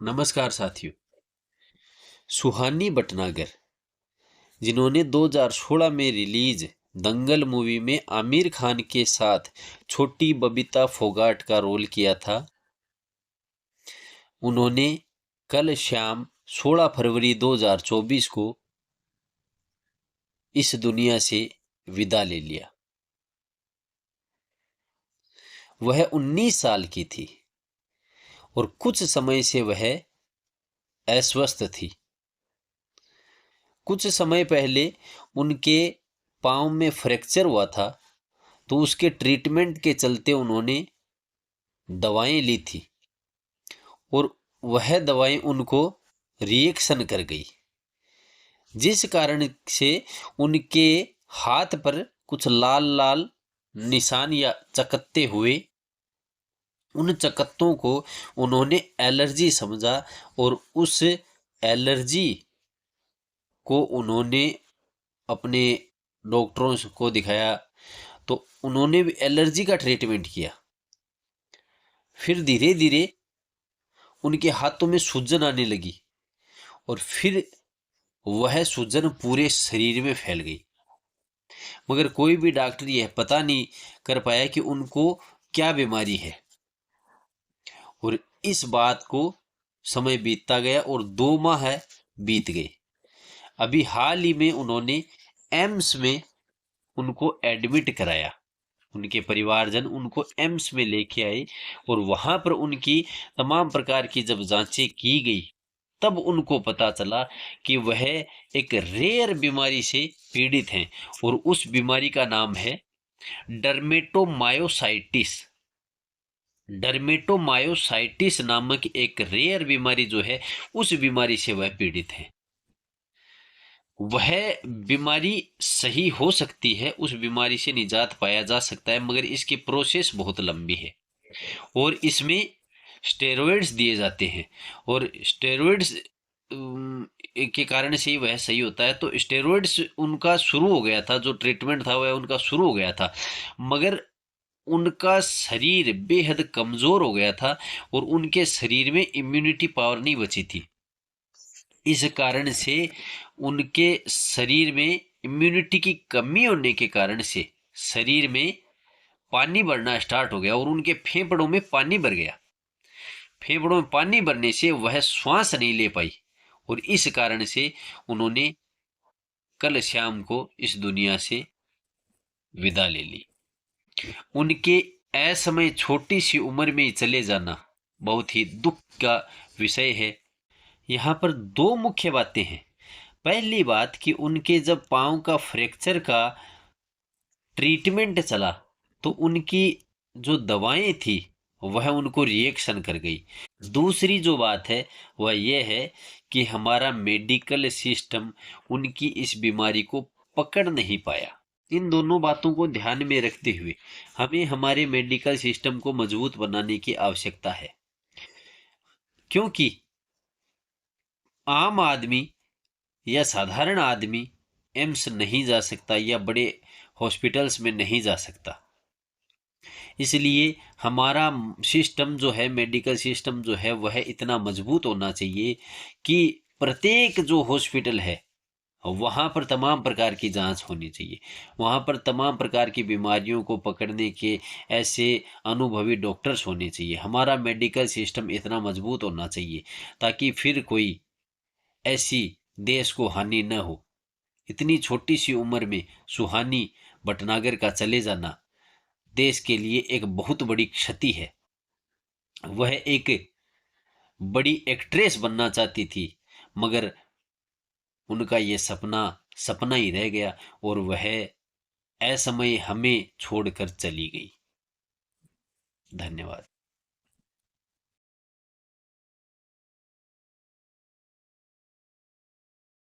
नमस्कार साथियों। सुहानी भटनागर, जिन्होंने 2016 में रिलीज दंगल मूवी में आमिर खान के साथ छोटी बबीता फोगाट का रोल किया था, उन्होंने कल शाम 16 फरवरी 2024 को इस दुनिया से विदा ले लिया। वह 19 साल की थी और कुछ समय से वह अस्वस्थ थी। कुछ समय पहले उनके पाँव में फ्रैक्चर हुआ था, तो उसके ट्रीटमेंट के चलते उन्होंने दवाएं ली थी और वह दवाएं उनको रिएक्शन कर गई, जिस कारण से उनके हाथ पर कुछ लाल लाल निशान या चकत्ते हुए। उन चकत्तों को उन्होंने एलर्जी समझा और उस एलर्जी को उन्होंने अपने डॉक्टरों को दिखाया, तो उन्होंने भी एलर्जी का ट्रीटमेंट किया। फिर धीरे धीरे उनके हाथों में सूजन आने लगी और फिर वह सूजन पूरे शरीर में फैल गई, मगर कोई भी डॉक्टर यह पता नहीं कर पाया कि उनको क्या बीमारी है। और इस बात को समय बीतता गया और 2 माह बीत गए। अभी हाल ही में उन्होंने एम्स में उनको एडमिट कराया। उनके परिवारजन उनको एम्स में लेके आए और वहां पर उनकी तमाम प्रकार की जब जांचें की गई, तब उनको पता चला कि वह एक रेयर बीमारी से पीड़ित हैं और उस बीमारी का नाम है डर्मेटोमायोसाइटिस। डर्मेटोमायोसाइटिस नामक एक रेयर बीमारी जो है, उस बीमारी से वह पीड़ित है। वह बीमारी सही हो सकती है, उस बीमारी से निजात पाया जा सकता है, मगर इसकी प्रोसेस बहुत लंबी है और इसमें स्टेरॉइड्स दिए जाते हैं और स्टेरॉइड्स के कारण से ही वह सही होता है। तो स्टेरॉइड्स उनका शुरू हो गया था, जो ट्रीटमेंट था वह उनका शुरू हो गया था, मगर उनका शरीर बेहद कमजोर हो गया था और उनके शरीर में इम्यूनिटी पावर नहीं बची थी। इस कारण से उनके शरीर में इम्यूनिटी की कमी होने के कारण से शरीर में पानी भरना स्टार्ट हो गया और उनके फेफड़ों में पानी भर गया। फेफड़ों में पानी भरने से वह श्वास नहीं ले पाई और इस कारण से उन्होंने कल शाम को इस दुनिया से विदा ले ली। उनके असमय छोटी सी उम्र में ही चले जाना बहुत ही दुख का विषय है। यहाँ पर 2 मुख्य बातें हैं। पहली बात कि उनके जब पांव का फ्रैक्चर का ट्रीटमेंट चला, तो उनकी जो दवाएं थी वह उनको रिएक्शन कर गई। दूसरी जो बात है वह यह है कि हमारा मेडिकल सिस्टम उनकी इस बीमारी को पकड़ नहीं पाया। इन दोनों बातों को ध्यान में रखते हुए हमें हमारे मेडिकल सिस्टम को मजबूत बनाने की आवश्यकता है, क्योंकि आम आदमी या साधारण आदमी एम्स नहीं जा सकता या बड़े हॉस्पिटल्स में नहीं जा सकता। इसलिए हमारा सिस्टम जो है, मेडिकल सिस्टम जो है, वह इतना मजबूत होना चाहिए कि प्रत्येक जो हॉस्पिटल है वहाँ पर तमाम प्रकार की जांच होनी चाहिए। वहाँ पर तमाम प्रकार की बीमारियों को पकड़ने के ऐसे अनुभवी डॉक्टर्स होने चाहिए। हमारा मेडिकल सिस्टम इतना मजबूत होना चाहिए ताकि फिर कोई ऐसी देश को हानि न हो। इतनी छोटी सी उम्र में सुहानी भटनागर का चले जाना देश के लिए एक बहुत बड़ी क्षति है। वह एक बड़ी एक्ट्रेस बनना चाहती थी, मगर उनका यह सपना सपना ही रह गया और वह असमय हमें छोड़कर चली गई। धन्यवाद।